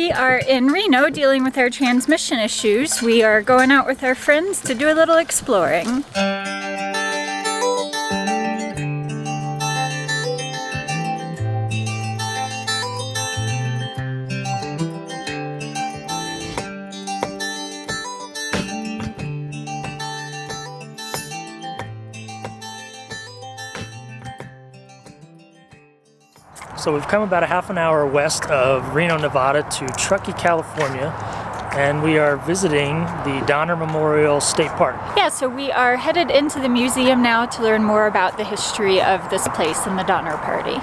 We are in Reno dealing with our transmission issues. We are going out with our friends to do a little exploring. So we've come about a half an hour west of Reno, Nevada to Truckee, California, and we are visiting the Donner Memorial State Park. Yeah, so we are headed into the museum now to learn more about the history of this place and the Donner Party.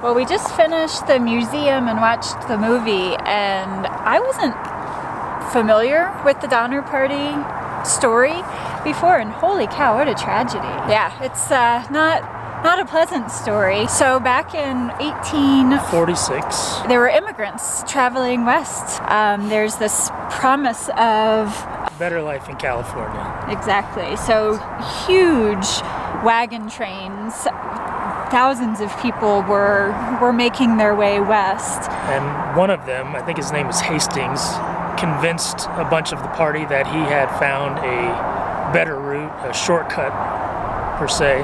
Well, we just finished the museum and watched the movie, and I wasn't familiar with the Donner Party story before, and holy cow, what a tragedy. Yeah, it's not a pleasant story. So back in 1846, there were immigrants traveling west. There's this promise of better life in California. Exactly. So huge wagon trains. Thousands of people were making their way west. And one of them, I think his name was Hastings, convinced a bunch of the party that he had found a better route, a shortcut per se,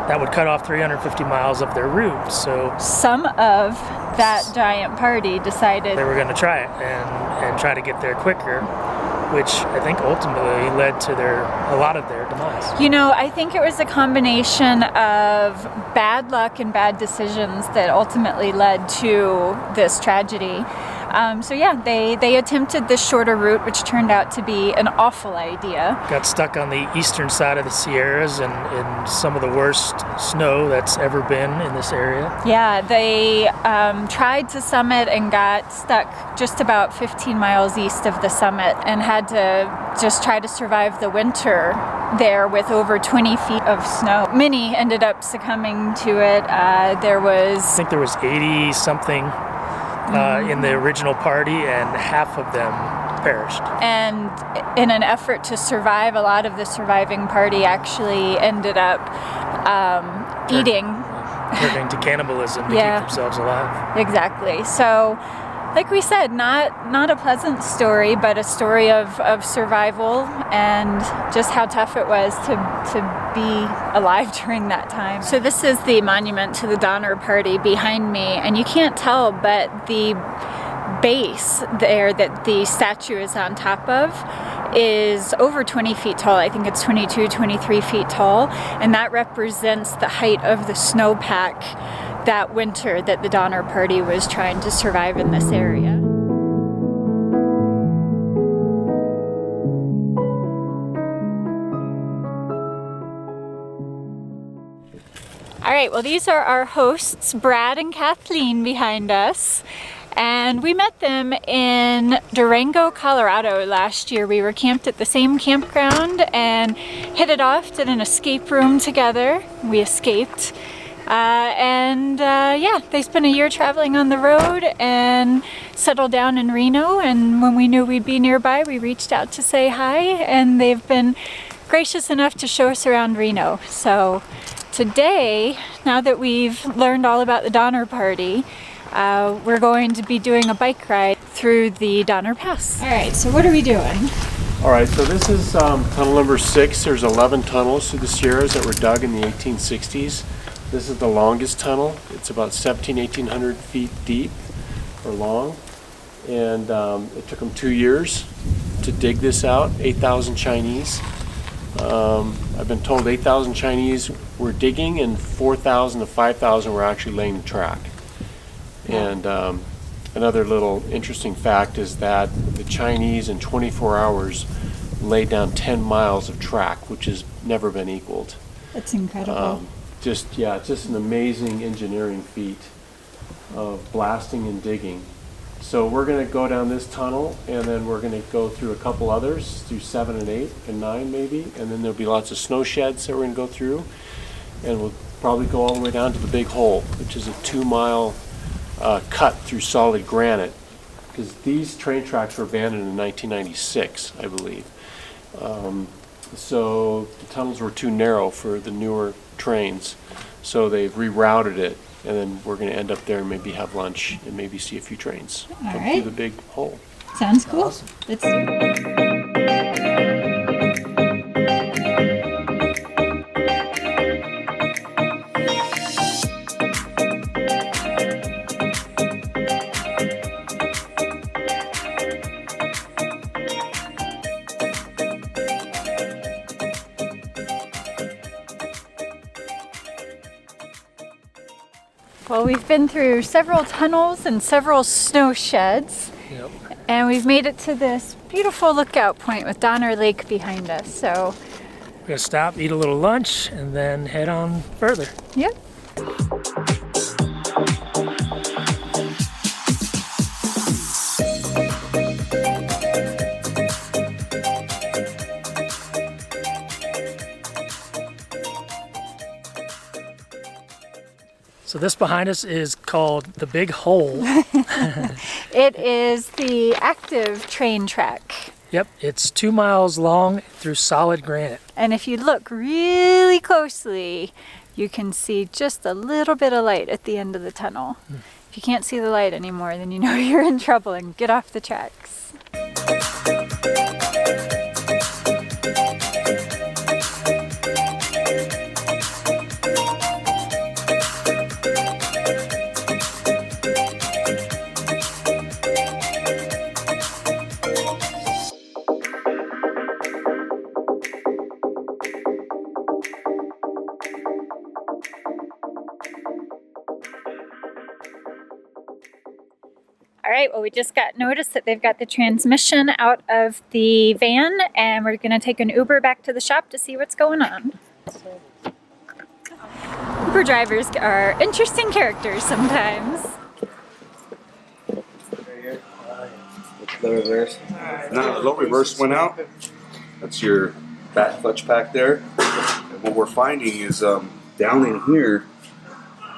that would cut off 350 miles of their route. So some of that giant party decided they were going to try it and try to get there quicker, which I think ultimately led to a lot of their demise. You know, I think it was a combination of bad luck and bad decisions that ultimately led to this tragedy. So yeah, they attempted this shorter route, which turned out to be an awful idea. Got stuck on the eastern side of the Sierras in some of the worst snow that's ever been in this area. Yeah, they tried to summit and got stuck just about 15 miles east of the summit and had to just try to survive the winter there with over 20 feet of snow. Many ended up succumbing to it. I think there was 80 something in the original party, and half of them perished. And in an effort to survive, a lot of the surviving party actually ended up eating. Turning to cannibalism to keep themselves alive. Exactly. So, like we said, not a pleasant story, but a story of survival and just how tough it was to be alive during that time. So this is the monument to the Donner Party behind me, and you can't tell, but the base there that the statue is on top of is over 20 feet tall. I think it's 22, 23 feet tall, and that represents the height of the snowpack that winter that the Donner Party was trying to survive in this area. All right, well, these are our hosts, Brad and Kathleen, behind us. And we met them in Durango, Colorado last year. We were camped at the same campground and hit it off, did an escape room together. We escaped. They spent a year traveling on the road and settled down in Reno, and when we knew we'd be nearby, we reached out to say hi, and they've been gracious enough to show us around Reno. So today, now that we've learned all about the Donner Party, we're going to be doing a bike ride through the Donner Pass. All right, so what are we doing? All right, so this is tunnel number 6. There's 11 tunnels through the Sierras that were dug in the 1860s. This is the longest tunnel. It's about 1,800 feet deep or long. And it took them 2 years to dig this out, 8,000 Chinese. I've been told 8,000 Chinese were digging and 4,000 to 5,000 were actually laying the track. And another little interesting fact is that the Chinese in 24 hours laid down 10 miles of track, which has never been equaled. That's incredible. Just an amazing engineering feat of blasting and digging So we're going to go down this tunnel, and then we're going to go through a couple others, through 7 and 8 and 9 maybe, and then there'll be lots of snow sheds that we're going to go through, and we'll probably go all the way down to the Big Hole, which is a 2-mile cut through solid granite, because these train tracks were abandoned in 1996, I believe. So the tunnels were too narrow for the newer trains, so they've rerouted it, and then we're going to end up there and maybe have lunch and maybe see a few trains come through the Big Hole. Sounds cool. Awesome. Let's do it. Well, we've been through several tunnels and several snow sheds, Yep. and we've made it to this beautiful lookout point with Donner Lake behind us. So, We're gonna stop, eat a little lunch, and then head on further. yep. So this behind us is called the Big Hole. It is the active train track. Yep, it's 2 miles long through solid granite. And if you look really closely, you can see just a little bit of light at the end of the tunnel. If you can't see the light anymore, then you know you're in trouble and get off the tracks. All right, well, we just got notice that they've got the transmission out of the van, and we're gonna take an Uber back to the shop to see what's going on. Uber drivers are interesting characters sometimes. The reverse. No, the low reverse went out. That's your back clutch pack there. And what we're finding is down in here,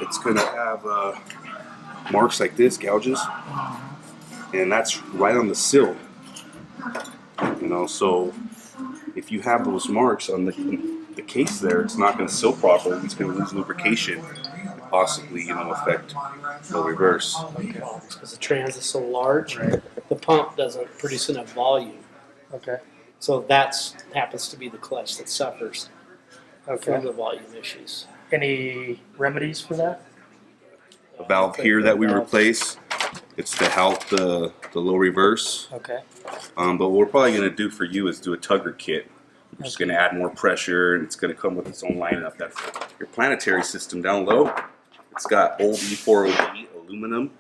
it's going to have marks like this, gouges. And that's right on the sill. You know, so if you have those marks on the case there, it's not going to seal properly. It's going to lose lubrication. Possibly, you know, affect the reverse. Because the trans is so large, the pump doesn't produce enough volume. Okay. So that's happens to be the clutch that suffers from the volume issues. Any remedies for that? A valve here that we replace, it's to help the low reverse. Okay. But what we're probably going to do for you is do a tugger kit. We're just going to add more pressure, and it's going to come with its own lineup. That's your planetary system down low. It's got old E4OD aluminum.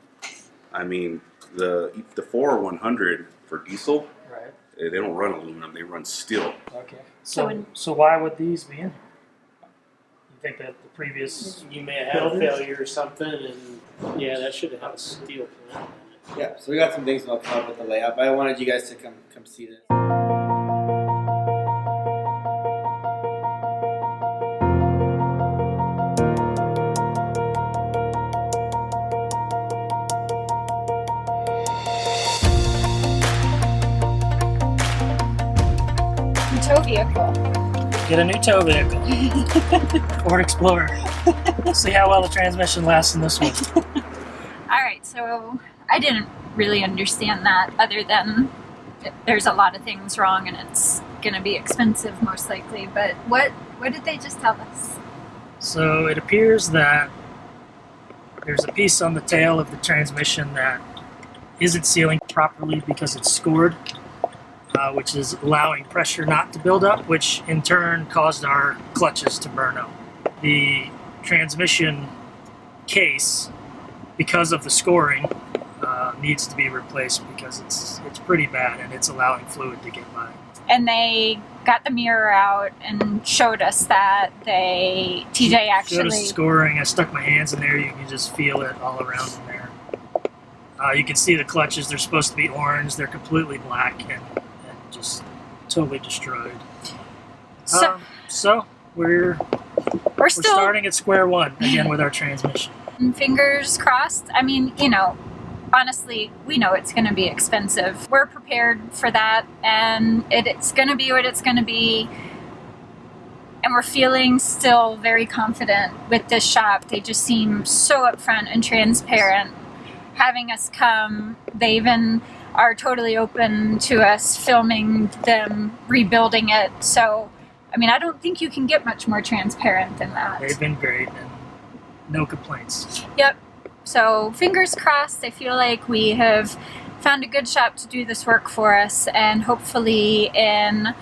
I mean, the 40100 for diesel, Right. they don't run aluminum, they run steel. Okay. So So why would these be in here? You think that the previous You may have had a failure or something, and yeah, that should have a steel plant. Yeah, so we got some things that'll come up with the layout, but I wanted you guys to come see this. tow vehicle. Get a new tow vehicle. Ford Explorer. See how well the transmission lasts in this one. All right, so I didn't really understand that other than there's a lot of things wrong and it's going to be expensive most likely. But what did they just tell us? So it appears that there's a piece on the tail of the transmission that isn't sealing properly because it's scored, which is allowing pressure not to build up, which in turn caused our clutches to burn up. The transmission case, because of the scoring, needs to be replaced because it's pretty bad and it's allowing fluid to get by. And they got the mirror out and showed us that TJ Showed actually us scoring. I stuck my hands in there. You can just feel it all around in there. You can see the clutches. They're supposed to be orange. They're completely black and just totally destroyed. So we're still starting at square one again with our transmission. Fingers crossed. I mean, honestly, we know it's going to be expensive. We're prepared for that, and it's going to be what it's going to be. And we're feeling still very confident with this shop. They just seem so upfront and transparent. Having us come, they even are totally open to us filming them rebuilding it. So, I mean, I don't think you can get much more transparent than that. They've been great and no complaints. Yep. So fingers crossed. I feel like we have found a good shop to do this work for us, and hopefully in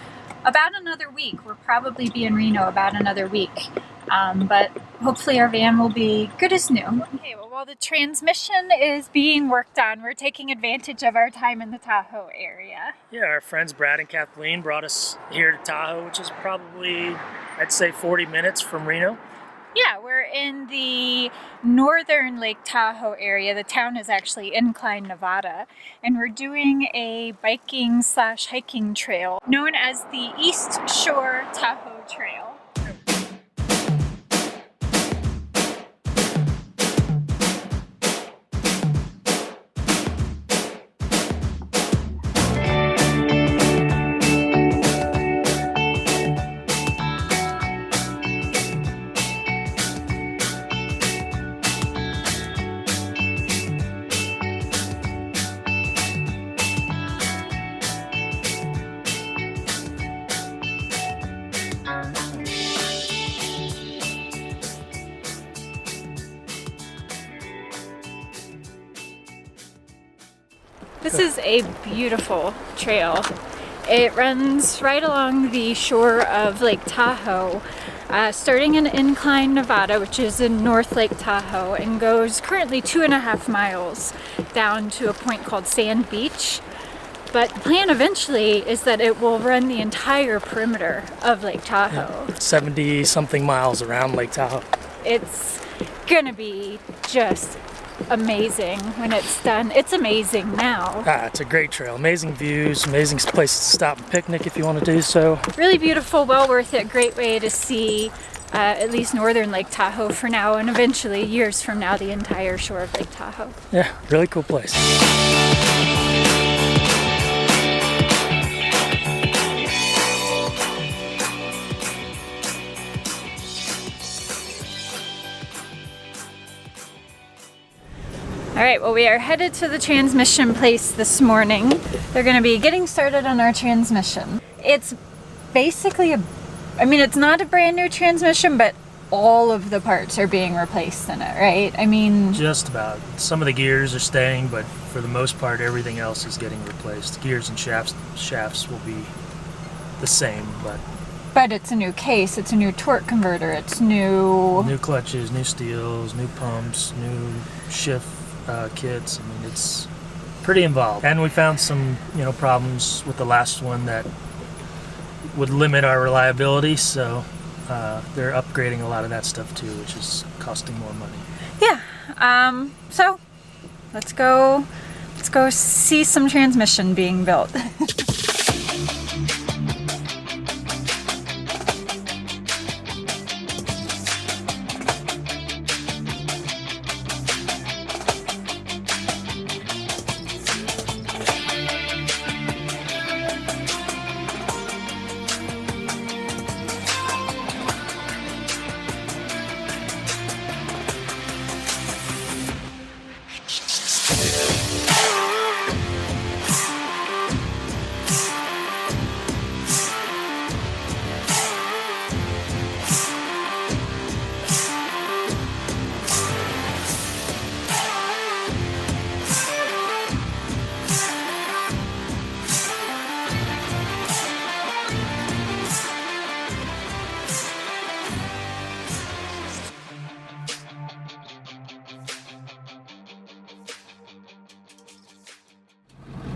about another week. We'll probably be in Reno about another week. But hopefully our van will be good as new. Okay, well, while the transmission is being worked on, we're taking advantage of our time in the Tahoe area. Yeah, our friends Brad and Kathleen brought us here to Tahoe, which is probably, I'd say, 40 minutes from Reno. Yeah, we're in the northern Lake Tahoe area. The town is actually Incline, Nevada, and we're doing a biking/hiking trail known as the East Shore Tahoe Trail. This is a beautiful trail. It runs right along the shore of Lake Tahoe, starting in Incline, Nevada, which is in North Lake Tahoe, and goes currently 2.5 miles down to a point called Sand Beach. But the plan eventually is that it will run the entire perimeter of Lake Tahoe. 70 something miles around Lake Tahoe. It's gonna be just amazing when it's done. It's amazing now. It's a great trail. Amazing views, amazing places to stop and picnic if you want to do so. Really beautiful, well worth it. Great way to see at least northern Lake Tahoe for now, and eventually years from now the entire shore of Lake Tahoe. Yeah, really cool place. All right, well, we are headed to the transmission place this morning. They're going to be getting started on our transmission. It's basically it's not a brand new transmission, but all of the parts are being replaced in it, right? I mean, just about. Some of the gears are staying, but for the most part, everything else is getting replaced. Gears and shafts will be the same, but it's a new case, it's a new torque converter, it's new clutches, new steels, new pumps, new shift kits. I mean, it's pretty involved. And we found some, problems with the last one that would limit our reliability, so they're upgrading a lot of that stuff too, which is costing more money. Yeah. So let's go see some transmission being built.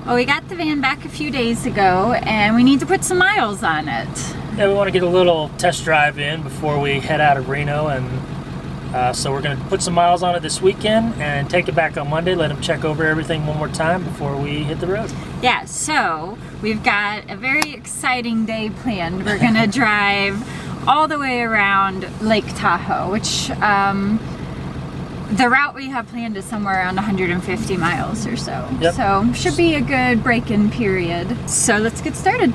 Well, we got the van back a few days ago, and we need to put some miles on it. Yeah, we want to get a little test drive in before we head out of Reno and So we're going to put some miles on it this weekend and take it back on Monday, let them check over everything one more time before we hit the road. Yeah, so we've got a very exciting day planned. We're gonna drive all the way around Lake Tahoe, which the route we have planned is somewhere around 150 miles or so. Yep. So should be a good break-in period. So let's get started.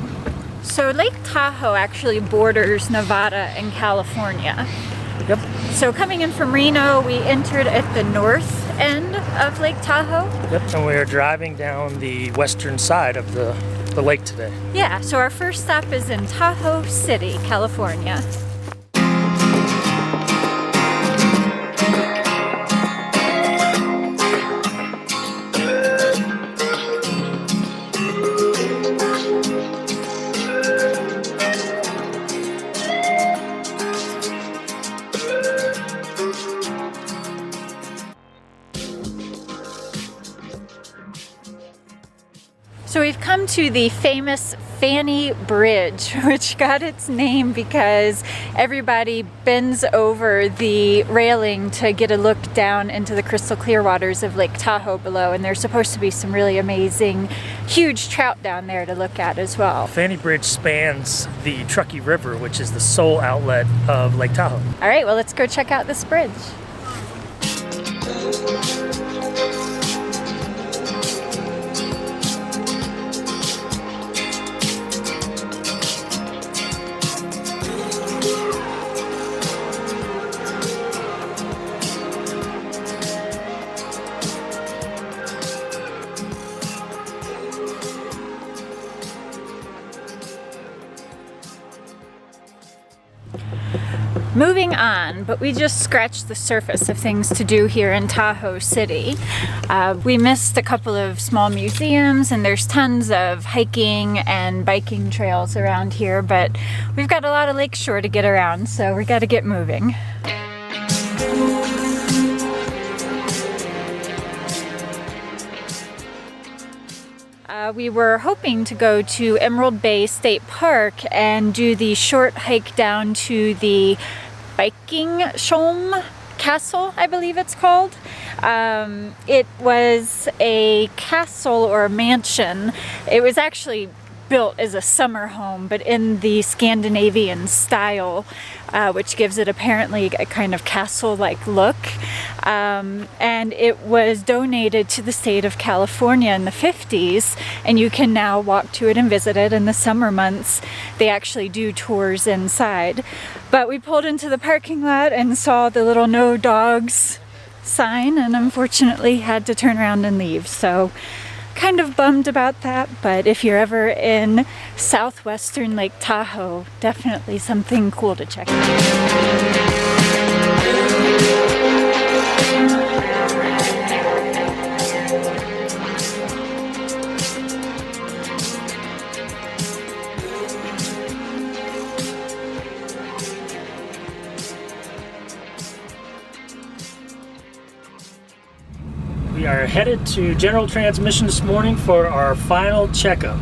So Lake Tahoe actually borders Nevada and California. Yep. So coming in from Reno, we entered at the north end of Lake Tahoe. Yep. And we are driving down the western side of the lake today. Yeah, so our first stop is in Tahoe City, California. So we've come to the famous Fanny Bridge, which got its name because everybody bends over the railing to get a look down into the crystal clear waters of Lake Tahoe below, and there's supposed to be some really amazing, huge trout down there to look at as well. Fanny Bridge spans the Truckee River, which is the sole outlet of Lake Tahoe. All right, well, let's go check out this bridge. Moving on, but we just scratched the surface of things to do here in Tahoe City. We missed a couple of small museums, and there's tons of hiking and biking trails around here, but we've got a lot of lakeshore to get around, so we got to get moving. We were hoping to go to Emerald Bay State Park and do the short hike down to the Viking Shoal Castle, I believe it's called. It was a castle or a mansion. It was actually built as a summer home, but in the Scandinavian style, which gives it apparently a kind of castle-like look. And it was donated to the state of California in the 50s, and you can now walk to it and visit it in the summer months. They actually do tours inside. But we pulled into the parking lot and saw the little no dogs sign, and unfortunately had to turn around and leave. So kind of bummed about that, but if you're ever in southwestern Lake Tahoe, definitely something cool to check out. We are headed to General Transmission this morning for our final checkup.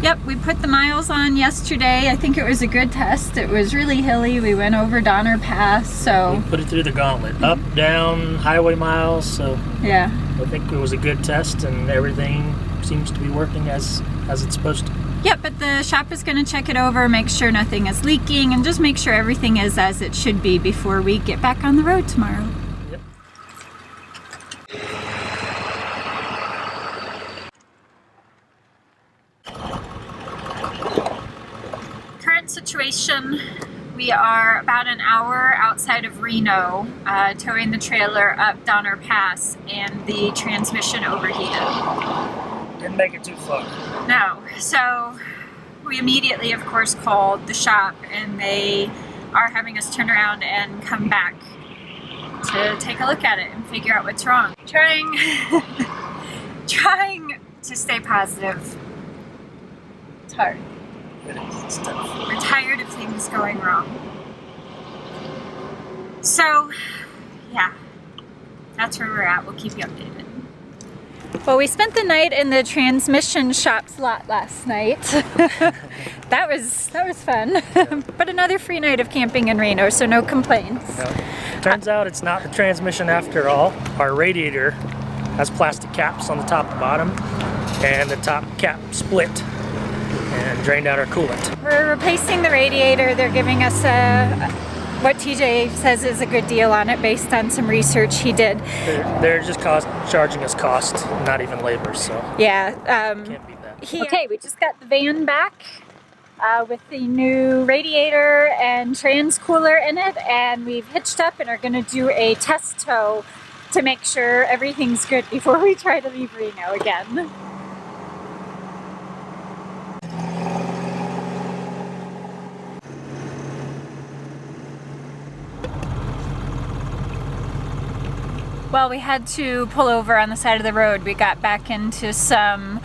Yep, we put the miles on yesterday. I think it was a good test. It was really hilly. We went over Donner Pass, so... We put it through the gauntlet. Up, down, highway miles, so... Yeah. I think it was a good test and everything seems to be working as it's supposed to. Yep, but the shop is going to check it over, make sure nothing is leaking, and just make sure everything is as it should be before we get back on the road tomorrow. Yep. Current situation, we are about an hour outside of Reno, towing the trailer up Donner Pass, and the transmission overheated. Didn't make it too far. No, so we immediately, of course, called the shop, and they are having us turn around and come back to take a look at it and figure out what's wrong. Trying to stay positive. It's hard. It is. It's tough. We're tired of things going wrong. So, yeah, that's where we're at. We'll keep you updated. Well, we spent the night in the transmission shop's lot last night. That was fun. But another free night of camping in Reno, so no complaints. Turns out it's not the transmission after all. Our radiator has plastic caps on the top and bottom, and the top cap split and drained out our coolant. We're replacing the radiator. They're giving us what TJ says is a good deal on it based on some research he did. They're just charging us cost, not even labor, so Yeah. can't beat that. Okay, we just got the van back with the new radiator and trans cooler in it, and we've hitched up and are going to do a test tow to make sure everything's good before we try to leave Reno again. Well, we had to pull over on the side of the road. We got back into some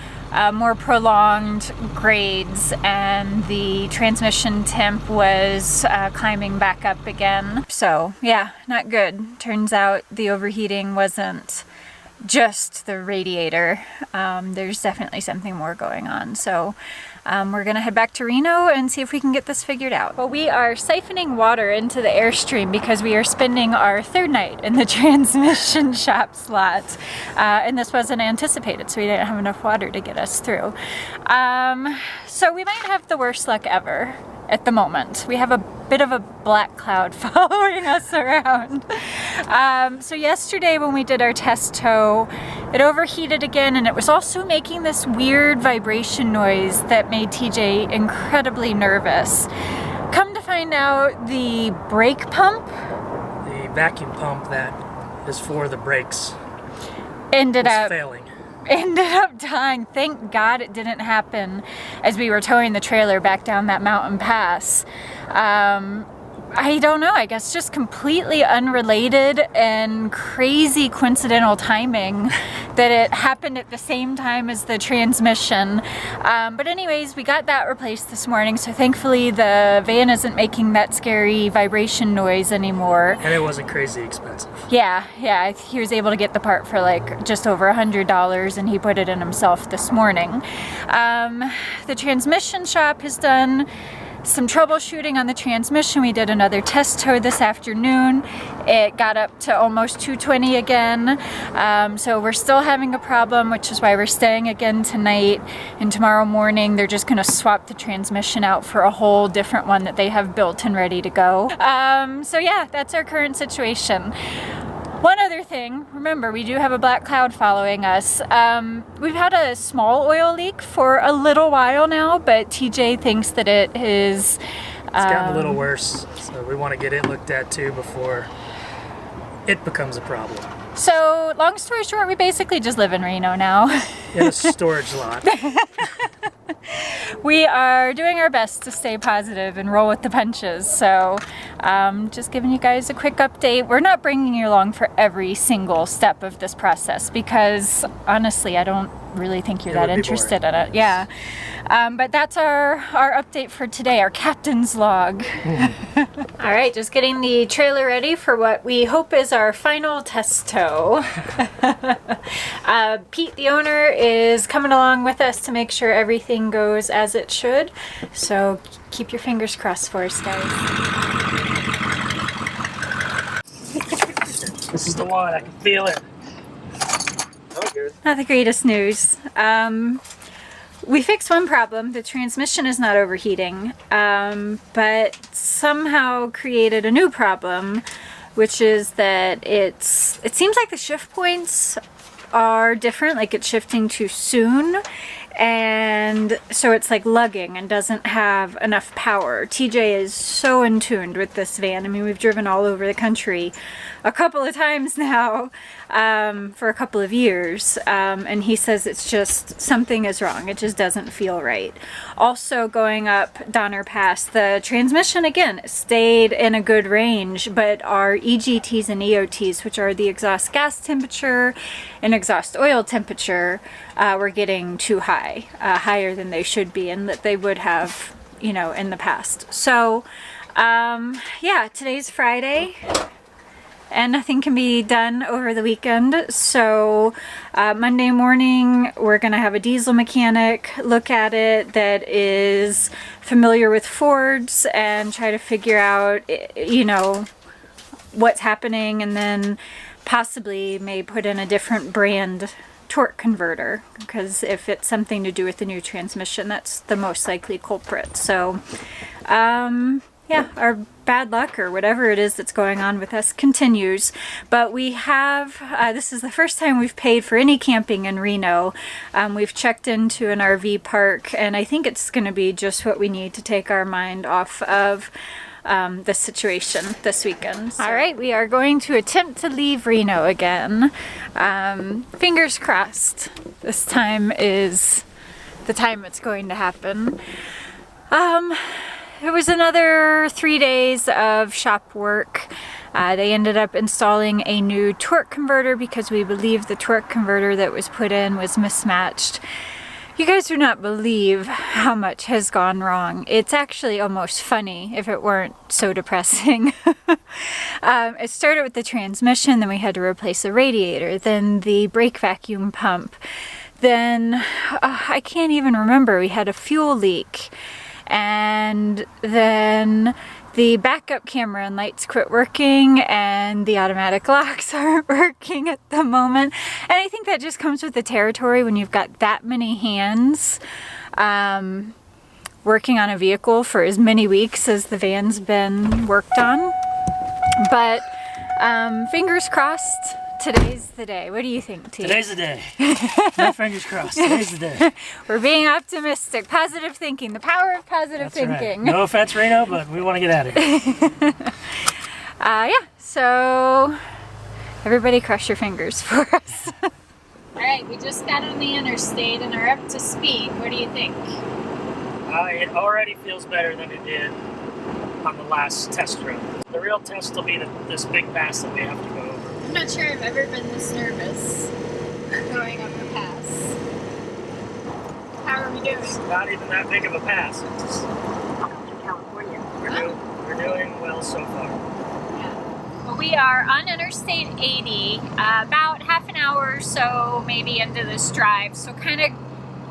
more prolonged grades, and the transmission temp was climbing back up again. So yeah, not good. Turns out the overheating wasn't just the radiator. There's definitely something more going on. So we're gonna head back to Reno and see if we can get this figured out. Well, we are siphoning water into the Airstream because we are spending our third night in the transmission shop slot. And this wasn't anticipated, so we didn't have enough water to get us through. So we might have the worst luck ever at the moment. We have a bit of a black cloud following us around. So yesterday when we did our test tow, it overheated again, and it was also making this weird vibration noise that made TJ incredibly nervous. Come to find out, the brake pump, The vacuum pump that is for the brakes ended up dying. Thank God it didn't happen as we were towing the trailer back down that mountain pass. I don't know, I guess just completely unrelated and crazy coincidental timing that it happened at the same time as the transmission. But anyways, we got that replaced this morning, so thankfully the van isn't making that scary vibration noise anymore. And it wasn't crazy expensive. Yeah, he was able to get the part for like just over $100, and he put it in himself this morning. The transmission shop has done some troubleshooting on the transmission. We did another test tow this afternoon. It got up to almost 220 again. So we're still having a problem, which is why we're staying again tonight. And tomorrow morning, they're just gonna swap the transmission out for a whole different one that they have built and ready to go. So yeah, that's our current situation. One other thing, remember, we do have a black cloud following us. We've had a small oil leak for a little while now, but TJ thinks that it is... It's gotten a little worse, so we want to get it looked at too before it becomes a problem. So, long story short, we basically just live in Reno now. In a storage lot. We are doing our best to stay positive and roll with the punches. So, just giving you guys a quick update. We're not bringing you along for every single step of this process because, honestly, I don't really think you're that interested in it. Yeah. But that's our update for today, our captain's log. All right, just getting the trailer ready for what we hope is our final test tow. Pete, the owner, is coming along with us to make sure everything goes as it should. So keep your fingers crossed for us, guys. This is the one, I can feel it. Not the greatest news. We fixed one problem. The transmission is not overheating, but somehow created a new problem, which is that it seems like the shift points are different, like it's shifting too soon, and so it's like lugging and doesn't have enough power. TJ is so in tuned with this van. I mean, we've driven all over the country a couple of times now for a couple of years, and he says it's just something is wrong. It just doesn't feel right. Also, going up Donner Pass, the transmission again stayed in a good range, but our EGTs and EOTs, which are the exhaust gas temperature and exhaust oil temperature, were getting too high, higher than they should be and that they would have, you know, in the past. So yeah, today's Friday and nothing can be done over the weekend. So Monday morning we're gonna have a diesel mechanic look at it that is familiar with Fords and try to figure out, you know, what's happening, and then possibly may put in a different brand torque converter, because if it's something to do with the new transmission, that's the most likely culprit. So yeah, our bad luck or whatever it is that's going on with us continues. But we have, this is the first time we've paid for any camping in Reno. We've checked into an RV park, and I think it's going to be just what we need to take our mind off of the situation this weekend. So. All right, we are going to attempt to leave Reno again. Fingers crossed this time is the time it's going to happen. It was another 3 days of shop work. They ended up installing a new torque converter because we believe the torque converter that was put in was mismatched. You guys do not believe how much has gone wrong. It's actually almost funny if it weren't so depressing. It started with the transmission, then we had to replace the radiator, then the brake vacuum pump, then I can't even remember, we had a fuel leak. And then the backup camera and lights quit working, and the automatic locks aren't working at the moment. And I think that just comes with the territory when you've got that many hands working on a vehicle for as many weeks as the van's been worked on. But fingers crossed, today's the day. What do you think, T? Today's the day. No fingers crossed. Today's the day. We're being optimistic. Positive thinking. The power of positive thinking. Right. No offense, Reno, but we want to get out of here. Yeah, so everybody cross your fingers for us. All right, we just got on the interstate and are up to speed. What do you think? It already feels better than it did on the last test run. The real test will be this big pass that we have to go over. I'm not sure I've ever been this nervous going up a pass. How are we doing? It's not even that big of a pass. It's California. We're doing well so far. Yeah. Well, we are on Interstate 80, about half an hour or so maybe into this drive. So kind of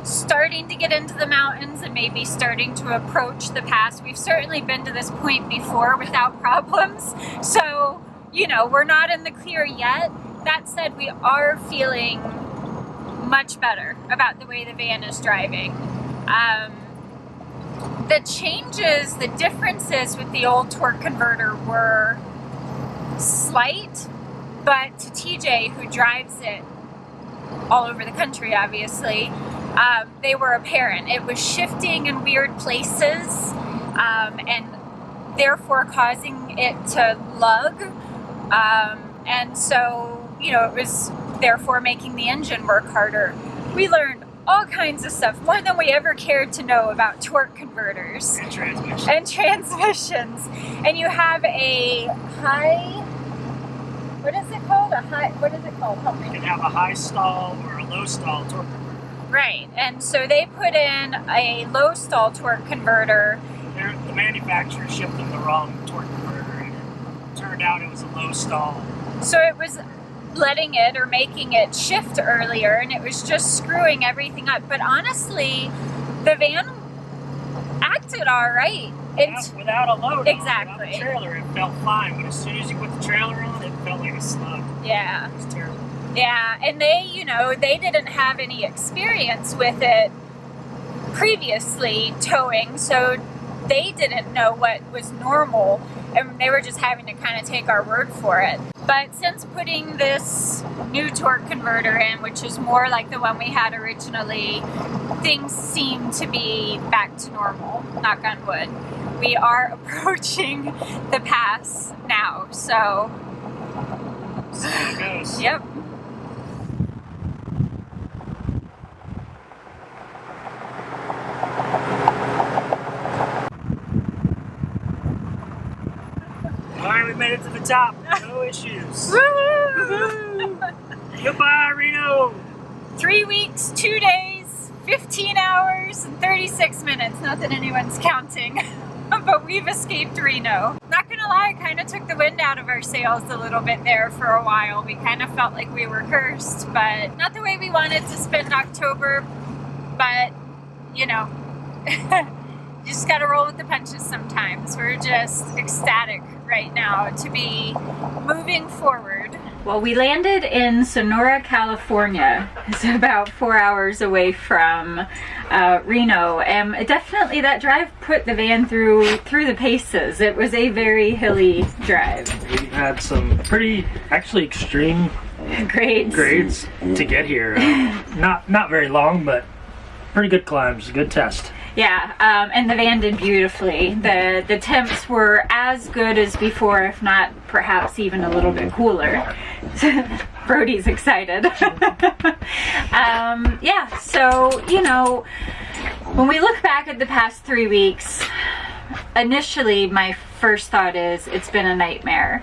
starting to get into the mountains and maybe starting to approach the pass. We've certainly been to this point before without problems. So you know, we're not in the clear yet. That said, we are feeling much better about the way the van is driving. The changes, the differences with the old torque converter were slight, but to TJ, who drives it all over the country, obviously, they were apparent. It was shifting in weird places, and therefore causing it to lug. And so, you know, it was therefore making the engine work harder. We learned all kinds of stuff, more than we ever cared to know about torque converters. And transmissions. And transmissions. And you have a high, what is it called? What is it called? Help me. You can have a high stall or a low stall torque converter. Right, and so they put in a low stall torque converter. The manufacturer shipped them the wrong torque converter, and it turned out it was a low stall. So it was letting it or making it shift earlier, and it was just screwing everything up. But honestly, the van acted all right. Without a load exactly. on, without the trailer, it felt fine. But as soon as you put the trailer on, it felt like a slug. Yeah. It was terrible. Yeah, and they didn't have any experience with it previously towing, so they didn't know what was normal, and they were just having to kind of take our word for it. But since putting this new torque converter in, which is more like the one we had originally, things seem to be back to normal, knock on wood. We are approaching the pass now, so... See how it goes. Yep. Alright, we made it to the top. No issues. Woo-hoo! Goodbye, Reno! 3 weeks, 2 days, 15 hours, and 36 minutes. Not that anyone's counting, but we've escaped Reno. Not gonna lie, I kind of took the wind out of our sails a little bit there for a while. We kind of felt like we were cursed, but not the way we wanted to spend October. But, you know, you just got to roll with the punches sometimes. We're just ecstatic right now to be moving forward. Well, we landed in Sonora, California. It's about 4 hours away from Reno, and definitely that drive put the van through the paces. It was a very hilly drive. We had some pretty, actually extreme grades to get here. Not very long, but pretty good climbs, good test. Yeah, and the van did beautifully. The temps were as good as before, if not perhaps even a little bit cooler. Brody's excited. Yeah, so, you know, when we look back at the past 3 weeks, initially my first thought is it's been a nightmare.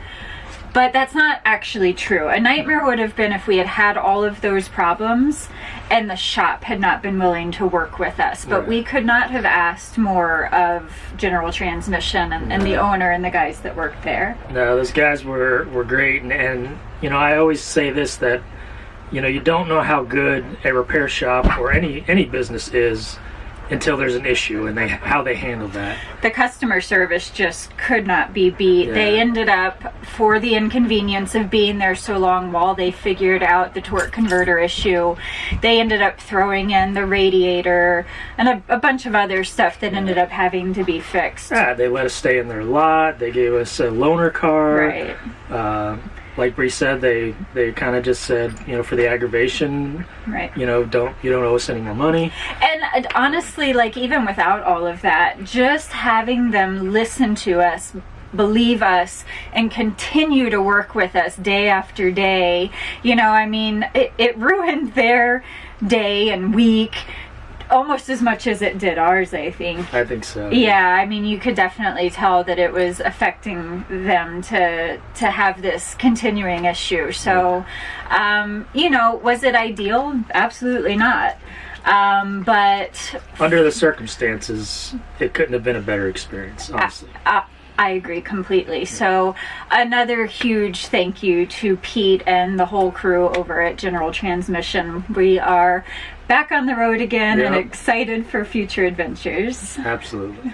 But that's not actually true. A nightmare would have been if we had had all of those problems and the shop had not been willing to work with us. But we could not have asked more of General Transmission and the owner and the guys that worked there. No, those guys were great. And, you know, I always say this, that, you know, you don't know how good a repair shop or any business is until there's an issue, and how they handle that. The customer service just could not be beat. Yeah. They ended up, for the inconvenience of being there so long while they figured out the torque converter issue, they ended up throwing in the radiator and a bunch of other stuff that ended up having to be fixed. Yeah, they let us stay in their lot. They gave us a loaner car. Right. Like Bree said, they kind of just said, you know, for the aggravation, Right. you know, you don't owe us any more money. And honestly, like, even without all of that, just having them listen to us, believe us, and continue to work with us day after day, you know, I mean, it ruined their day and week almost as much as it did ours, I think. I think so. Yeah, I mean, you could definitely tell that it was affecting them to have this continuing issue. So, you know, was it ideal? Absolutely not. But under the circumstances, it couldn't have been a better experience, honestly. I agree completely. So another huge thank you to Pete and the whole crew over at General Transmission. We are back on the road again and excited for future adventures. Absolutely.